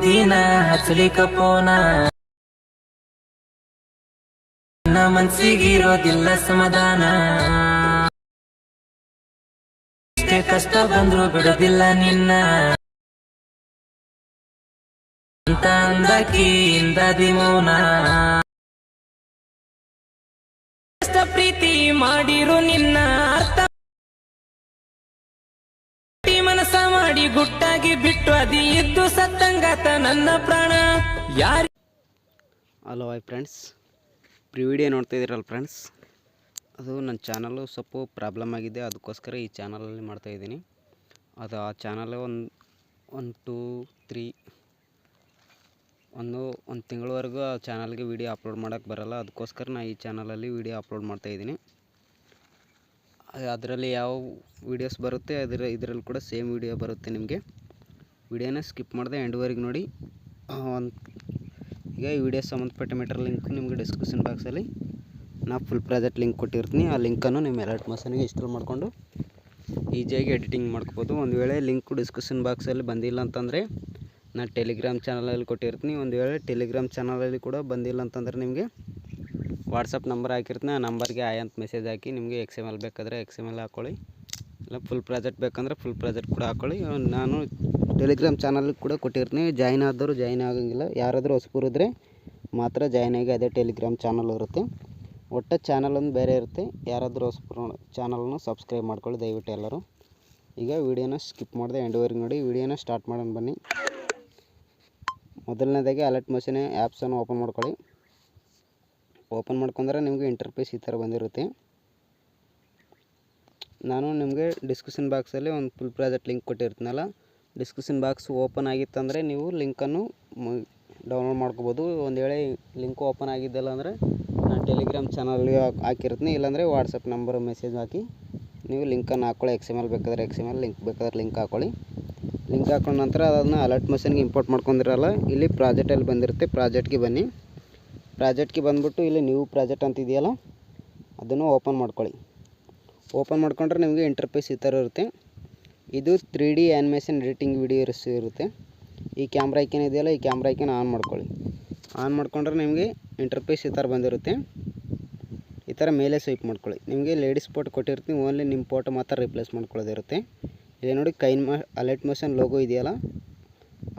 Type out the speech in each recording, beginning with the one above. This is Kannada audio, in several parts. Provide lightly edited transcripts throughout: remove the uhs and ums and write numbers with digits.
ದಿನ ಹಚ್ಚಲಿಕ ಫೋನ ನನ್ನ ಮನ್ಸಿಗಿರೋದಿಲ್ಲ ಸಮಾಧಾನ. ಎಷ್ಟೇ ಕಷ್ಟ ಬಂದ್ರು ಬಿಡೋದಿಲ್ಲ ನಿನ್ನ ಅಂತ ಅಂದಕಿಯಿಂದ ಮೌನ. ಕಷ್ಟ ಪ್ರೀತಿ ಮಾಡಿರು ನಿನ್ನ ಅರ್ಥ ಮನಸ ಮಾಡಿ ಗುಟ್ಟಾಗಿ ಬಿಟ್ಟು ಅದಿ ಇದ್ದು ಸತ್ತಂಗಾತ ನನ್ನ ಪ್ರಾಣ. ಯಾರು ಹಲೋ ಹಾಯ್ ಫ್ರೆಂಡ್ಸ್, ವಿಡಿಯೋ ನೋಡ್ತಾ ಇದ್ದೀರಲ್ಲ ಫ್ರೆಂಡ್ಸ್, ಅದು ನನ್ನ ಚಾನಲ್ಲು ಸ್ವಲ್ಪ ಪ್ರಾಬ್ಲಮ್ ಆಗಿದೆ. ಅದಕ್ಕೋಸ್ಕರ ಈ ಚಾನಲಲ್ಲಿ ಮಾಡ್ತಾಯಿದ್ದೀನಿ. ಅದು ಆ ಚಾನಲ್ ಒಂದು ತಿಂಗಳವರೆಗೂ ಆ ಚಾನಲ್ಗೆ ವೀಡಿಯೋ ಅಪ್ಲೋಡ್ ಮಾಡೋಕ್ಕೆ ಬರೋಲ್ಲ. ಅದಕ್ಕೋಸ್ಕರ ನಾನು ಈ ಚಾನಲಲ್ಲಿ ವೀಡಿಯೋ ಅಪ್ಲೋಡ್ ಮಾಡ್ತಾಯಿದ್ದೀನಿ. ಅದರಲ್ಲಿ ಯಾವ ವೀಡಿಯೋಸ್ ಬರುತ್ತೆ ಇದರಲ್ಲಿ ಕೂಡ ಸೇಮ್ ವೀಡಿಯೋ ಬರುತ್ತೆ. ನಿಮಗೆ ವಿಡಿಯೋನ ಸ್ಕಿಪ್ ಮಾಡದೆ ಎಂಡ್ವರೆಗೆ ನೋಡಿ. ಈಗ ಈ ವಿಡಿಯೋ ಸಂಬಂಧಪಟ್ಟ ಮೆಟೀರಿಯಲ್ ಲಿಂಕ್ ನಿಮಗೆ ಡಿಸ್ಕ್ರಿಪ್ಷನ್ ಬಾಕ್ಸಲ್ಲಿ ನಾನು ಫುಲ್ ಪ್ರಾಜೆಕ್ಟ್ ಲಿಂಕ್ ಕೊಟ್ಟಿರ್ತೀನಿ. ಆ ಲಿಂಕನ್ನು ನಿಮ್ಮ ಅಲರ್ಟ್ ಮೋಷನ್ಗೆ ಇನ್ಸ್ಟಾಲ್ ಮಾಡಿಕೊಂಡು ಈಸಿಯಾಗಿ ಎಡಿಟಿಂಗ್ ಮಾಡ್ಕೋಬೋದು. ಒಂದು ವೇಳೆ ಲಿಂಕು ಡಿಸ್ಕ್ರಿಪ್ಷನ್ ಬಾಕ್ಸಲ್ಲಿ ಬಂದಿಲ್ಲ ಅಂತಂದರೆ ನಾನು ಟೆಲಿಗ್ರಾಮ್ ಚಾನಲಲ್ಲಿ ಕೊಟ್ಟಿರ್ತೀನಿ. ಒಂದು ವೇಳೆ ಟೆಲಿಗ್ರಾಮ್ ಚಾನಲಲ್ಲಿ ಕೂಡ ಬಂದಿಲ್ಲ ಅಂತಂದರೆ ನಿಮಗೆ ವಾಟ್ಸಪ್ ನಂಬರ್ ಹಾಕಿರ್ತೀನಿ. ಆ ನಂಬರ್ಗೆ ಆಯ್ ಅಂತ ಮೆಸೇಜ್ ಹಾಕಿ ನಿಮಗೆ XML ಬೇಕಾದರೆ XML ಹಾಕ್ಕೊಳ್ಳಿ, ಇಲ್ಲ ಫುಲ್ ಪ್ರಾಜೆಕ್ಟ್ ಬೇಕಂದರೆ ಫುಲ್ ಪ್ರಾಜೆಕ್ಟ್ ಕೂಡ ಹಾಕ್ಕೊಳ್ಳಿ. ನಾನು ಟೆಲಿಗ್ರಾಮ್ ಚಾನಲ್ಗೆ ಕೂಡ ಕೊಟ್ಟಿರ್ತೀನಿ. ಜಾಯ್ನ್ ಆದವರು ಜಾಯ್ನ್ ಆಗೋಂಗಿಲ್ಲ, ಯಾರಾದರೂ ಹೊಸಬರಿದ್ರೆ ಮಾತ್ರ ಜಾಯ್ನ್ ಆಗಿ ಅದೇ ಟೆಲಿಗ್ರಾಮ್ ಚಾನಲ್ ಇರುತ್ತೆ. ಒಟ್ಟು ಚಾನಲ್ ಒಂದು ಬೇರೆ ಇರುತ್ತೆ. ಯಾರಾದರೂ ಹೊಸಬರು ಚಾನಲನ್ನು ಸಬ್ಸ್ಕ್ರೈಬ್ ಮಾಡ್ಕೊಳ್ಳಿ ದಯವಿಟ್ಟು ಎಲ್ಲರೂ. ಈಗ ವೀಡಿಯೋನ ಸ್ಕಿಪ್ ಮಾಡಿದೆ ಎಂಡ್ವರೆಗೆ ನೋಡಿ. ವೀಡಿಯೋನ ಸ್ಟಾರ್ಟ್ ಮಾಡೋಣ ಬನ್ನಿ. ಮೊದಲನೇದಾಗಿ ಅಲರ್ಟ್ ಮೋಷನ್ ಆ್ಯಪ್ಸನ್ನು ಓಪನ್ ಮಾಡ್ಕೊಳ್ಳಿ. ಓಪನ್ ಮಾಡ್ಕೊಂಡ್ರೆ ನಿಮಗೆ ಇಂಟರ್ಫೇಸ್ ಈ ಥರ ಬಂದಿರುತ್ತೆ. ನಾನು ನಿಮಗೆ ಡಿಸ್ಕ್ರಿಪ್ಷನ್ ಬಾಕ್ಸಲ್ಲಿ ಒಂದು ಫುಲ್ ಪ್ರಾಜೆಕ್ಟ್ ಲಿಂಕ್ ಕೊಟ್ಟಿರ್ತೀನಲ್ಲ, ಡಿಸ್ಕ್ರಿಪ್ಷನ್ ಬಾಕ್ಸ್ ಓಪನ್ ಆಗಿತ್ತಂದರೆ ನೀವು ಲಿಂಕನ್ನು ಡೌನ್ಲೋಡ್ ಮಾಡ್ಕೋಬೋದು. ಒಂದು ವೇಳೆ ಲಿಂಕ್ ಓಪನ್ ಆಗಿದ್ದಲ್ಲ ಅಂದರೆ ನಾನು ಟೆಲಿಗ್ರಾಮ್ ಚಾನಲ್ಗೆ ಹಾಕಿರ್ತೀನಿ, ಇಲ್ಲಾಂದರೆ ವಾಟ್ಸಪ್ ನಂಬರ್ ಮೆಸೇಜ್ ಹಾಕಿ ನೀವು ಲಿಂಕನ್ನು ಹಾಕ್ಕೊಳ್ಳಿ. XML ಬೇಕಾದರೆ XML, ಲಿಂಕ್ ಬೇಕಾದ್ರೆ ಲಿಂಕ್ ಹಾಕ್ಕೊಳ್ಳಿ. ಲಿಂಕ್ ಹಾಕೊಂಡ ನಂತರ ಅದನ್ನು ಅಲರ್ಟ್ ಮೋಷನ್ಗೆ ಇಂಪೋರ್ಟ್ ಮಾಡ್ಕೊಂಡಿರಲ್ಲ, ಇಲ್ಲಿ ಪ್ರಾಜೆಕ್ಟಲ್ಲಿ ಬಂದಿರುತ್ತೆ. ಪ್ರಾಜೆಕ್ಟ್ಗೆ ಬನ್ನಿ. ಪ್ರಾಜೆಕ್ಟ್ಗೆ ಬಂದುಬಿಟ್ಟು ಇಲ್ಲಿ ನ್ಯೂ ಪ್ರಾಜೆಕ್ಟ್ ಅಂತಿದೆಯಲ್ಲ ಅದನ್ನು ಓಪನ್ ಮಾಡ್ಕೊಳ್ಳಿ. ಓಪನ್ ಮಾಡ್ಕೊಂಡ್ರೆ ನಿಮಗೆ ಇಂಟರ್ಫೇಸ್ ಈ ಥರ ಇರುತ್ತೆ. ಇದು 3D ಆ್ಯನಿಮೇಷನ್ ಎಡಿಟಿಂಗ್ ವೀಡಿಯೋಸ್ ಇರುತ್ತೆ. ಈ ಕ್ಯಾಮ್ರಾ ಐಕನ್ ಇದೆಯಲ್ಲ, ಈ ಕ್ಯಾಮ್ರಾ ಐಕನ್ ಆನ್ ಮಾಡ್ಕೊಳ್ಳಿ. ಆನ್ ಮಾಡ್ಕೊಂಡ್ರೆ ನಿಮಗೆ ಇಂಟರ್ಫೇಸ್ ಈ ಥರ ಬಂದಿರುತ್ತೆ. ಈ ಥರ ಮೇಲೆ ಸ್ವೈಪ್ ಮಾಡ್ಕೊಳ್ಳಿ. ನಿಮಗೆ ಲೇಡೀಸ್ ಫೋಟೋ ಕೊಟ್ಟಿರ್ತೀನಿ, ಓನ್ಲಿ ನಿಮ್ಮ ಫೋಟೋ ಮಾತ್ರ ರಿಪ್ಲೇಸ್ ಮಾಡ್ಕೊಳ್ಳೋದಿರುತ್ತೆ. ಇಲ್ಲಿ ನೋಡಿ ಅಲರ್ಟ್ ಮೋಷನ್ ಲೋಗೋ ಇದೆಯಲ್ಲ,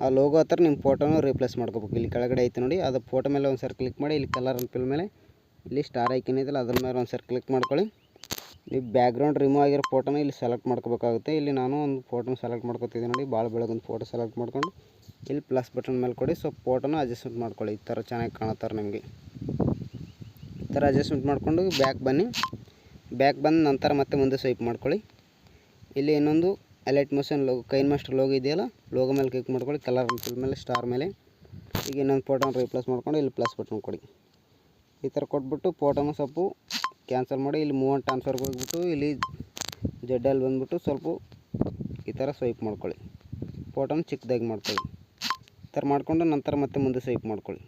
ಆ ಲೋಗೋ ಹತ್ರ ನಿಮ್ಮ ಫೋಟೋನ ರಿಪ್ಲೇಸ್ ಮಾಡ್ಕೋಬೇಕು. ಇಲ್ಲಿ ಕೆಳಗಡೆ ಐತೆ ನೋಡಿ, ಅದು ಫೋಟೋ ಮೇಲೆ ಒಂದು ಸರಿ ಕ್ಲಿಕ್ ಮಾಡಿ. ಇಲ್ಲಿ ಕಲರ್ ಅನ್ಪಿಲ್ ಮೇಲೆ ಇಲ್ಲಿ ಸ್ಟಾರ್ ಐಕನ್ ಇದೆಯಲ್ಲ ಅದ್ರ ಮೇಲೆ ಒಂದು ಸರಿ ಕ್ಲಿಕ್ ಮಾಡ್ಕೊಳ್ಳಿ. ನೀವು ಬ್ಯಾಕ್ಗ್ರೌಂಡ್ ರಿಮೂವ್ ಆಗಿರೋ ಫೋಟೋನ ಇಲ್ಲಿ ಸೆಲೆಕ್ಟ್ ಮಾಡ್ಕೋಬೇಕಾಗುತ್ತೆ. ಇಲ್ಲಿ ನಾನು ಒಂದು ಫೋಟೋನ ಸೆಲೆಕ್ಟ್ ಮಾಡ್ಕೊತಿದ್ದೀನಿ ನೋಡಿ. ಭಾಳ ಬೆಳಗೊಂದು ಫೋಟೋ ಸೆಲೆಕ್ಟ್ ಮಾಡ್ಕೊಂಡು ಇಲ್ಲಿ ಪ್ಲಸ್ ಬಟನ್ ಮೇಲೆ ಕೊಡಿ. ಸೊ ಫೋಟೋನ ಅಡ್ಜಸ್ಟ್ಮೆಂಟ್ ಮಾಡ್ಕೊಳ್ಳಿ. ಈ ಥರ ಚೆನ್ನಾಗಿ ಕಾಣುತ್ತಾರೆ ನಿಮಗೆ. ಈ ಥರ ಅಡ್ಜಸ್ಟ್ಮೆಂಟ್ ಮಾಡಿಕೊಂಡು ಬ್ಯಾಕ್ ಬನ್ನಿ. ಬ್ಯಾಕ್ ಬಂದ ನಂತರ ಮತ್ತೆ ಮುಂದೆ ಸ್ವೈಪ್ ಮಾಡ್ಕೊಳ್ಳಿ. ಇಲ್ಲಿ ಇನ್ನೊಂದು alert motion logo KineMaster logo ಇದೆಯಲ್ಲ, ಲೋಗೋ ಮೇಲೆ ಕ್ಲಿಕ್ ಮಾಡ್ಕೊಳ್ಳಿ. ಕಲರ್ ಮೇಲೆ ಸ್ಟಾರ್ ಮೇಲೆ ಈಗ ಇನ್ನೊಂದು ಫೋಟೋನ ರಿಪ್ಲೇಸ್ ಮಾಡ್ಕೊಂಡು ಇಲ್ಲಿ ಪ್ಲಸ್ ಬಟನ್ ಕೊಡಿ. ಈ ಥರ ಕೊಟ್ಬಿಟ್ಟು ಫೋಟೋನ ಸ್ವಲ್ಪ ಕ್ಯಾನ್ಸಲ್ ಮಾಡಿ ಇಲ್ಲಿ ಮೂವ್ ಆ್ಯಂಡ್ ಟ್ರಾನ್ಸ್ಫರ್ಗೆ ಹೋಗ್ಬಿಟ್ಟು ಇಲ್ಲಿ ಜೆಡ್ಡಲ್ಲಿ ಬಂದುಬಿಟ್ಟು ಸ್ವಲ್ಪ ಈ ಥರ ಸ್ವೈಪ್ ಮಾಡ್ಕೊಳ್ಳಿ. ಫೋಟೋನ ಚಿಕ್ಕದಾಗಿ ಮಾಡ್ಕೊಳ್ಳಿ. ಈ ಥರ ಮಾಡಿಕೊಂಡು ನಂತರ ಮತ್ತೆ ಮುಂದೆ ಸ್ವೈಪ್ ಮಾಡ್ಕೊಳ್ಳಿ.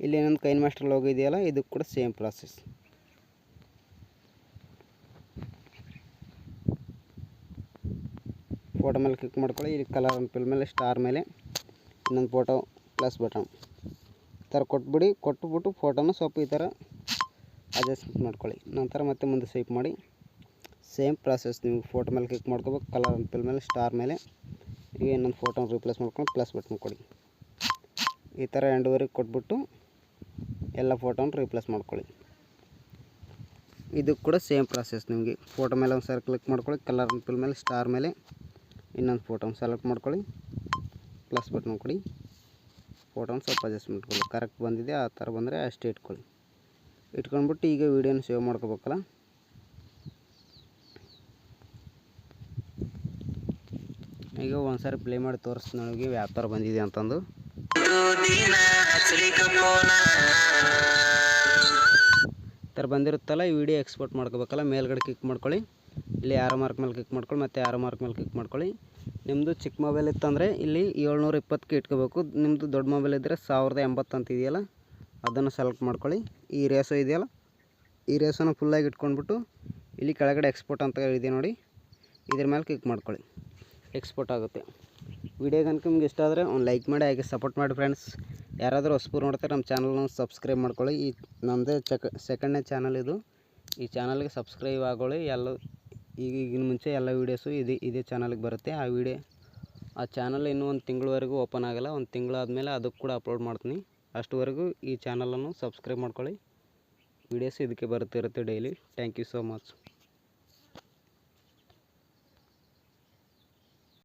ಇಲ್ಲಿ ಇನ್ನೊಂದು ಕೈನ್ ಮಾಸ್ಟರ್ ಲೋಗೋ ಇದೆಯಲ್ಲ, ಇದು ಕೂಡ ಸೇಮ್ ಪ್ರಾಸೆಸ್. ಫೋಟೋ ಮೇಲೆ ಕ್ಲಿಕ್ ಮಾಡ್ಕೊಳ್ಳಿ. ಇಲ್ಲಿ ಕಲರ್ ಅನ್ಪಿಲ್ ಮೇಲೆ ಸ್ಟಾರ್ ಮೇಲೆ ಇನ್ನೊಂದು ಫೋಟೋ ಪ್ಲಸ್ ಬಟನ್ ಈ ಥರ ಕೊಟ್ಬಿಟ್ಟು ಫೋಟೋನ ಸ್ವಲ್ಪ ಈ ಥರ ಅಡ್ಜಸ್ಟ್ಮೆಂಟ್ ಮಾಡ್ಕೊಳ್ಳಿ. ನಂತರ ಮತ್ತೆ ಮುಂದೆ ಸ್ವೈಪ್ ಮಾಡಿ ಸೇಮ್ ಪ್ರಾಸೆಸ್. ನಿಮ್ಗೆ ಫೋಟೋ ಮೇಲೆ ಕ್ಲಿಕ್ ಮಾಡ್ಕೋಬೇಕು. ಕಲರ್ ಅನ್ಪಿಲ್ ಮೇಲೆ ಸ್ಟಾರ್ ಮೇಲೆ ಈಗ ಇನ್ನೊಂದು ಫೋಟೋನ ರಿಪ್ಲೇಸ್ ಮಾಡ್ಕೊಂಡು ಪ್ಲಸ್ ಬಟನ್ ಕೊಡಿ. ಈ ಥರ ಎಂಡ್ವರೆಗೆ ಕೊಟ್ಬಿಟ್ಟು ಎಲ್ಲ ಫೋಟೋನ ರಿಪ್ಲೇಸ್ ಮಾಡ್ಕೊಳ್ಳಿ. ಇದು ಕೂಡ ಸೇಮ್ ಪ್ರಾಸೆಸ್. ನಿಮಗೆ ಫೋಟೋ ಮೇಲೆ ಒಂದು ಸರಿ ಕ್ಲಿಕ್ ಮಾಡ್ಕೊಳ್ಳಿ. ಕಲರ್ ಅನ್ಪಿಲ್ ಮೇಲೆ ಸ್ಟಾರ್ ಮೇಲೆ ಇನ್ನೊಂದು ಫೋಟೋನ ಸೆಲೆಕ್ಟ್ ಮಾಡ್ಕೊಳ್ಳಿ. ಪ್ಲಸ್ ಬಟನ್ ಕೊಡಿ. ಫೋಟೋನ ಸ್ವಲ್ಪ ಅಡ್ಜಸ್ಟ್ಮೆಂಟ್ ಕೊಡಿ. ಕರೆಕ್ಟ್ ಬಂದಿದೆ ಆ ಥರ ಬಂದರೆ ಅಷ್ಟೇ ಇಟ್ಕೊಳ್ಳಿ. ಇಟ್ಕೊಂಡ್ಬಿಟ್ಟು ಈಗ ವೀಡಿಯೋನ ಸೇವ್ ಮಾಡ್ಕೋಬೇಕಲ್ಲ. ಈಗ ಒಂದು ಸಾರಿ ಪ್ಲೇ ಮಾಡಿ ತೋರಿಸ್ತೀನಿ ನನಗೆ ಯಾವ ಥರ ಬಂದಿದೆ ಅಂತಂದು. ಈ ಥರ ಬಂದಿರುತ್ತಲ್ಲ, ಈ ವಿಡಿಯೋ ಎಕ್ಸ್ಪೋರ್ಟ್ ಮಾಡ್ಕೋಬೇಕಲ್ಲ. ಮೇಲ್ಗಡೆ ಕ್ಲಿಕ್ ಮಾಡ್ಕೊಳ್ಳಿ. ಇಲ್ಲಿ ಆರೋ ಮಾರ್ಕ್ ಮೇಲೆ ಕ್ಲಿಕ್ ಮಾಡ್ಕೊಳ್ಳಿ. ಮತ್ತು ಆರೋ ಮಾರ್ಕ್ ಮೇಲೆ ಕ್ಲಿಕ್ ಮಾಡ್ಕೊಳ್ಳಿ. ನಿಮ್ಮದು ಚಿಕ್ಕ ಮೊಬೈಲ್ ಇತ್ತಂದರೆ ಇಲ್ಲಿ 720ಕ್ಕೆ ಇಟ್ಕೋಬೇಕು. ನಿಮ್ಮದು ದೊಡ್ಡ ಮೊಬೈಲ್ ಇದ್ದರೆ 1080 ಅಂತ ಇದೆಯಲ್ಲ ಅದನ್ನು ಸೆಲೆಕ್ಟ್ ಮಾಡ್ಕೊಳ್ಳಿ. ಈ ರೇಸೋ ಇದೆಯಲ್ಲ, ಈ ರೇಸೋನ ಫುಲ್ಲಾಗಿ ಇಟ್ಕೊಂಡ್ಬಿಟ್ಟು ಇಲ್ಲಿ ಕೆಳಗಡೆ ಎಕ್ಸ್ಪೋರ್ಟ್ ಅಂತ ಇದೆ ನೋಡಿ, ಇದ್ರ ಮೇಲೆ ಕ್ಲಿಕ್ ಮಾಡ್ಕೊಳ್ಳಿ. ಎಕ್ಸ್ಪೋರ್ಟ್ ಆಗುತ್ತೆ. ವಿಡಿಯೋ ಕనుక ನಿಮ್ಗೆ ಇಷ್ಟ ಆದರೆ ಒಂದು ಲೈಕ್ ಮಾಡಿ, ಹಾಗೆ ಸಪೋರ್ಟ್ ಮಾಡಿ ಫ್ರೆಂಡ್ಸ್. ಯಾರಾದರೂ ಹೊಸಬರು ನೋಡ್ತಾರೆ ನಮ್ಮ ಚಾನಲ್ನ ಸಬ್ಸ್ಕ್ರೈಬ್ ಮಾಡ್ಕೊಳ್ಳಿ. ಈ ನಮ್ಮದೇ ಸೆಕೆಂಡ್ನೇ ಚಾನಲ್ ಇದು. ಈ ಚಾನಲ್ಗೆ ಸಬ್ಸ್ಕ್ರೈಬ್ ಆಗೋಳಿ. ಈಗಿನ ಮುಂಚೆ ಎಲ್ಲ ವೀಡಿಯೋಸು ಇದೇ ಚಾನಲ್ಗೆ ಬರುತ್ತೆ. ಆ ಚಾನಲ್ ಇನ್ನೂ ಒಂದು ತಿಂಗಳವರೆಗೂ ಓಪನ್ ಆಗೋಲ್ಲ. ಒಂದು ತಿಂಗಳಾದಮೇಲೆ ಅದಕ್ಕೆ ಕೂಡ ಅಪ್ಲೋಡ್ ಮಾಡ್ತೀನಿ. ಅಷ್ಟುವರೆಗೂ ಈ ಚಾನಲನ್ನು ಸಬ್ಸ್ಕ್ರೈಬ್ ಮಾಡ್ಕೊಳ್ಳಿ. ವೀಡಿಯೋಸ್ ಇದಕ್ಕೆ ಬರುತ್ತೆ daily. Thank you so much.